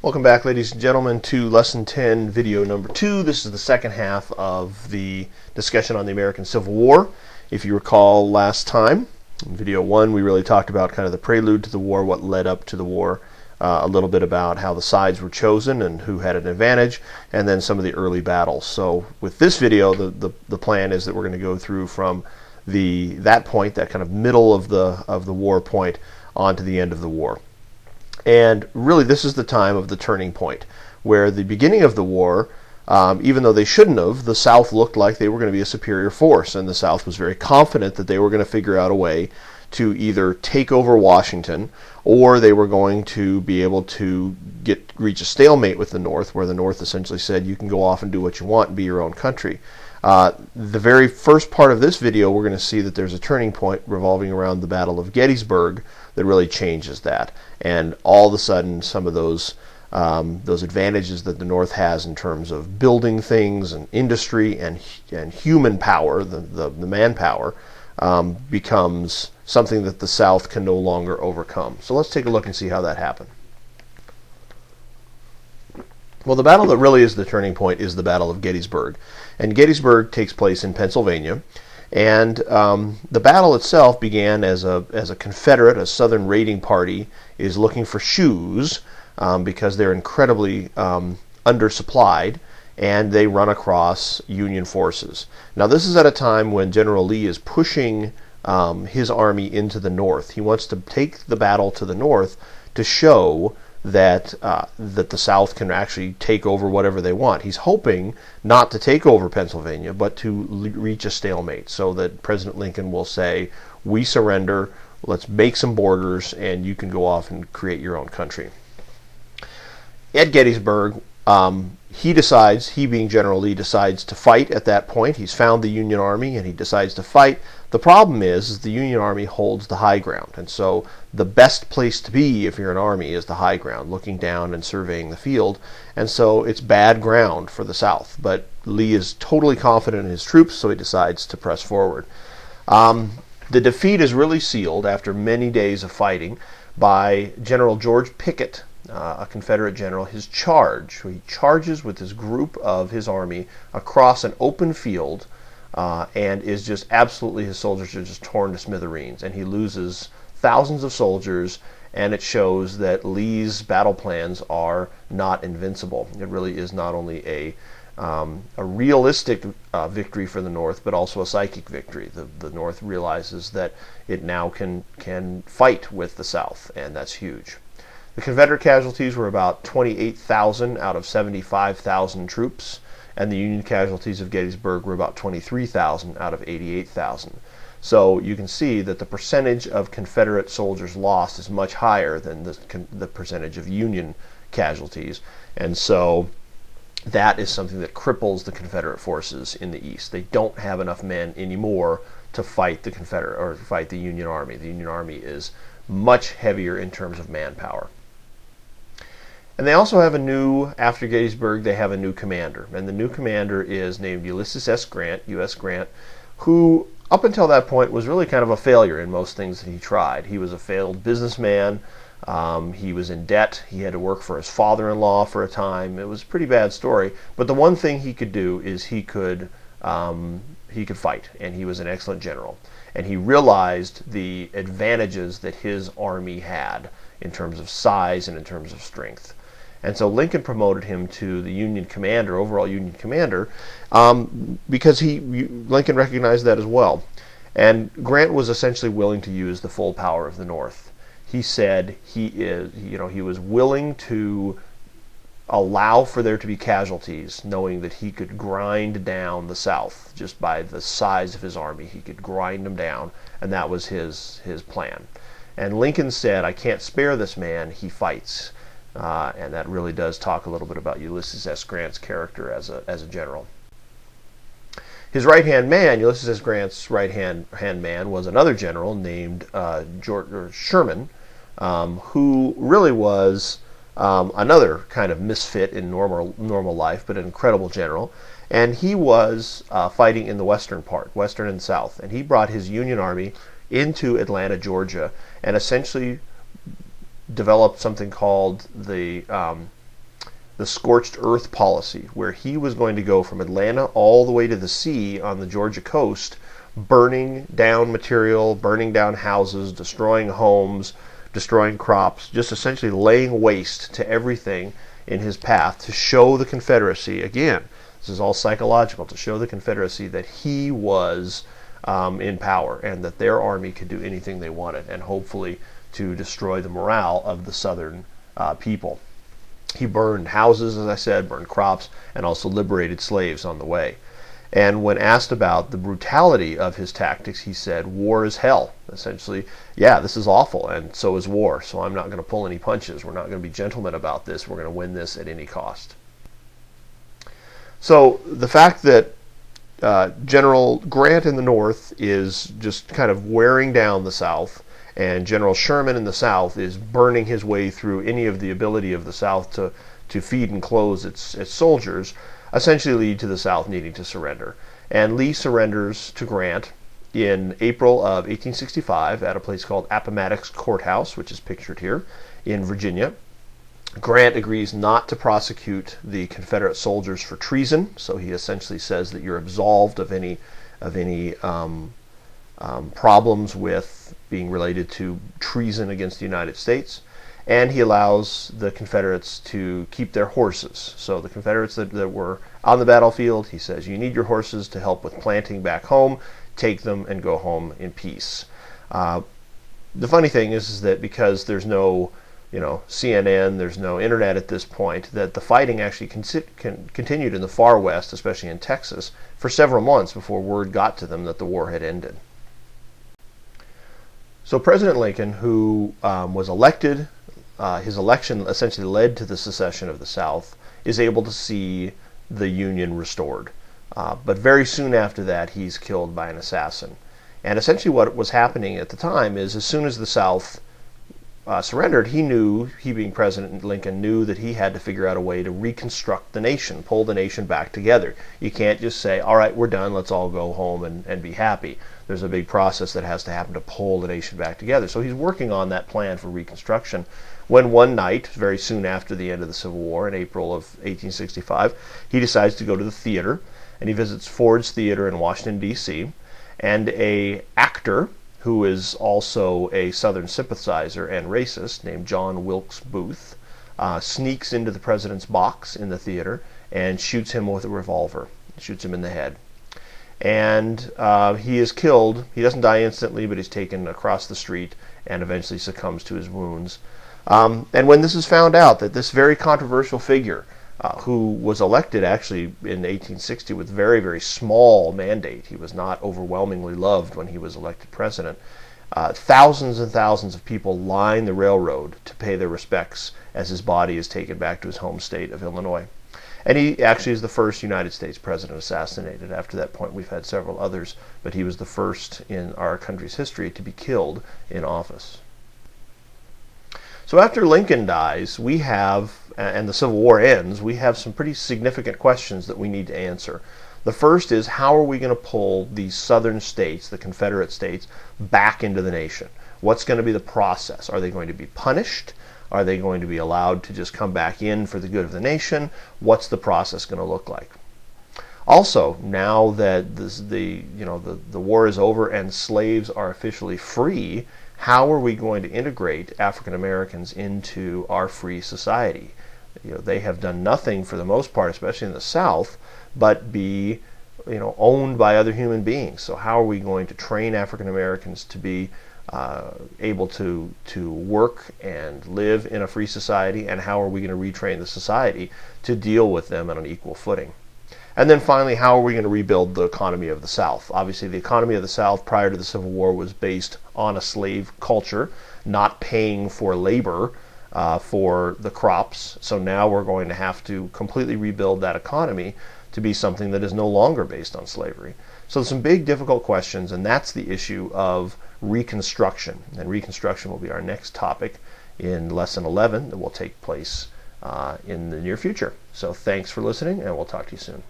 Welcome back, ladies and gentlemen, to Lesson 10, video number 2. This is the second half of the discussion on the American Civil War. If you recall last time, in video 1, we really talked about kind of the prelude to the war, what led up to the war, a little bit about how the sides were chosen and who had an advantage, and then some of the early battles. So with this video, the plan is that we're going to go through from that point, that kind of middle of the war point, on to the end of the war. And really, this is the time of the turning point, where the beginning of the war, even though they shouldn't have, the South looked like they were going to be a superior force, and the South was very confident that they were going to figure out a way to either take over Washington, or they were going to be able to reach a stalemate with the North, where the North essentially said, you can go off and do what you want and be your own country. The very first part of this video, we're going to see that there's a turning point revolving around the Battle of Gettysburg that really changes that. And all of a sudden, some of those advantages that the North has in terms of building things and industry and human power, the manpower, becomes something that the South can no longer overcome. So let's take a look and see how that happened. Well, the battle that really is the turning point is the Battle of Gettysburg. And Gettysburg takes place in Pennsylvania. And the battle itself began as a Confederate, a Southern raiding party, is looking for shoes because they're incredibly undersupplied, and they run across Union forces. Now, this is at a time when General Lee is pushing his army into the North. He wants to take the battle to the North to show that the South can actually take over whatever they want. He's hoping not to take over Pennsylvania, but to reach a stalemate, so that President Lincoln will say, we surrender, let's make some borders, and you can go off and create your own country. At Gettysburg, he being General Lee, decides to fight at that point. He's found the Union Army, and he decides to fight. The problem is the Union Army holds the high ground, and so the best place to be if you're an army is the high ground, looking down and surveying the field, and so it's bad ground for the South. But Lee is totally confident in his troops, so he decides to press forward. The defeat is really sealed after many days of fighting by General George Pickett, a Confederate general. His charge, he charges with his group of his army across an open field, and is just absolutely, his soldiers are just torn to smithereens, and he loses thousands of soldiers, and it shows that Lee's battle plans are not invincible. It really is not only a realistic victory for the North, but also a psychic victory. The North realizes that it now can fight with the South, and that's huge. The Confederate casualties were about 28,000 out of 75,000 troops, and the Union casualties of Gettysburg were about 23,000 out of 88,000. So you can see that the percentage of Confederate soldiers lost is much higher than the percentage of Union casualties, and so that is something that cripples the Confederate forces in the East. They don't have enough men anymore to fight the Confederate or fight the Union Army. The Union Army is much heavier in terms of manpower. And they also have after Gettysburg, they have a new commander. And the new commander is named Ulysses S. Grant, U.S. Grant, who up until that point was really kind of a failure in most things that he tried. He was a failed businessman. He was in debt. He had to work for his father-in-law for a time. It was a pretty bad story. But the one thing he could do is he could fight, and he was an excellent general. And he realized the advantages that his army had in terms of size and in terms of strength. And so Lincoln promoted him to the Union commander, overall Union commander, because Lincoln recognized that as well. And Grant was essentially willing to use the full power of the North. He said he was willing to allow for there to be casualties, knowing that he could grind down the South just by the size of his army. He could grind them down, and that was his plan. And Lincoln said, I can't spare this man, he fights. And that really does talk a little bit about Ulysses S. Grant's character as a general. His right-hand man, Ulysses S. Grant's right-hand man, was another general named Sherman, who really was another kind of misfit in normal life, but an incredible general. And he was fighting in the western and south, and he brought his Union Army into Atlanta, Georgia, and essentially developed something called the the scorched earth policy, where he was going to go from Atlanta all the way to the sea on the Georgia coast, burning down material, burning down houses, destroying homes, destroying crops, just essentially laying waste to everything in his path to show the Confederacy, again, this is all psychological, to show the Confederacy that he was in power and that their army could do anything they wanted, and hopefully to destroy the morale of the Southern people. He burned houses, as I said, burned crops, and also liberated slaves on the way. And when asked about the brutality of his tactics, he said, "War is hell." Essentially, yeah, this is awful, and so is war, so I'm not going to pull any punches. We're not going to be gentlemen about this. We're going to win this at any cost. So the fact that General Grant in the North is just kind of wearing down the South, and General Sherman in the South is burning his way through any of the ability of the South to feed and clothe its soldiers, essentially lead to the South needing to surrender. And Lee surrenders to Grant in April of 1865 at a place called Appomattox Courthouse, which is pictured here, in Virginia. Grant agrees not to prosecute the Confederate soldiers for treason, so he essentially says that you're absolved of any problems with being related to treason against the United States. And he allows the Confederates to keep their horses. So the Confederates that were on the battlefield, he says, you need your horses to help with planting back home. Take them and go home in peace. The funny thing is that because there's no CNN, there's no internet at this point, that the fighting actually continued in the far west, especially in Texas, for several months before word got to them that the war had ended. So President Lincoln, who was elected, his election essentially led to the secession of the South, is able to see the Union restored. But very soon after that, he's killed by an assassin. And essentially what was happening at the time is, as soon as the South surrendered, he being President Lincoln, knew that he had to figure out a way to reconstruct the nation, pull the nation back together. You can't just say, all right, we're done, let's all go home and be happy. There's a big process that has to happen to pull the nation back together. So he's working on that plan for reconstruction when one night, very soon after the end of the Civil War, in April of 1865, he decides to go to the theater, and he visits Ford's Theater in Washington, D.C., and an actor who is also a Southern sympathizer and racist named John Wilkes Booth sneaks into the president's box in the theater and shoots him with a revolver, shoots him in the head. And he is killed. He doesn't die instantly, but he's taken across the street and eventually succumbs to his wounds. And when this is found out, that this very controversial figure, who was elected actually in 1860 with very, very small mandate, he was not overwhelmingly loved when he was elected president, thousands and thousands of people line the railroad to pay their respects as his body is taken back to his home state of Illinois. And he actually is the first United States president assassinated. After that point, we've had several others, but he was the first in our country's history to be killed in office. So after Lincoln dies, we have, and the Civil War ends, we have some pretty significant questions that we need to answer. The first is, how are we going to pull these southern states, the Confederate states, back into the nation? What's going to be the process? Are they going to be punished? Are they going to be allowed to just come back in for the good of the nation? What's the process going to look like? Also, now that the war is over and slaves are officially free, how are we going to integrate African Americans into our free society? They have done nothing for the most part, especially in the South, but be owned by other human beings. So how are we going to train African Americans to be able to work and live in a free society, and how are we going to retrain the society to deal with them on an equal footing? And then finally, how are we going to rebuild the economy of the South? Obviously, the economy of the South prior to the Civil War was based on a slave culture, not paying for labor for the crops. So now we're going to have to completely rebuild that economy to be something that is no longer based on slavery. So there's some big, difficult questions, and that's the issue of Reconstruction. And Reconstruction will be our next topic in Lesson 11 that will take place in the near future. So thanks for listening, and we'll talk to you soon.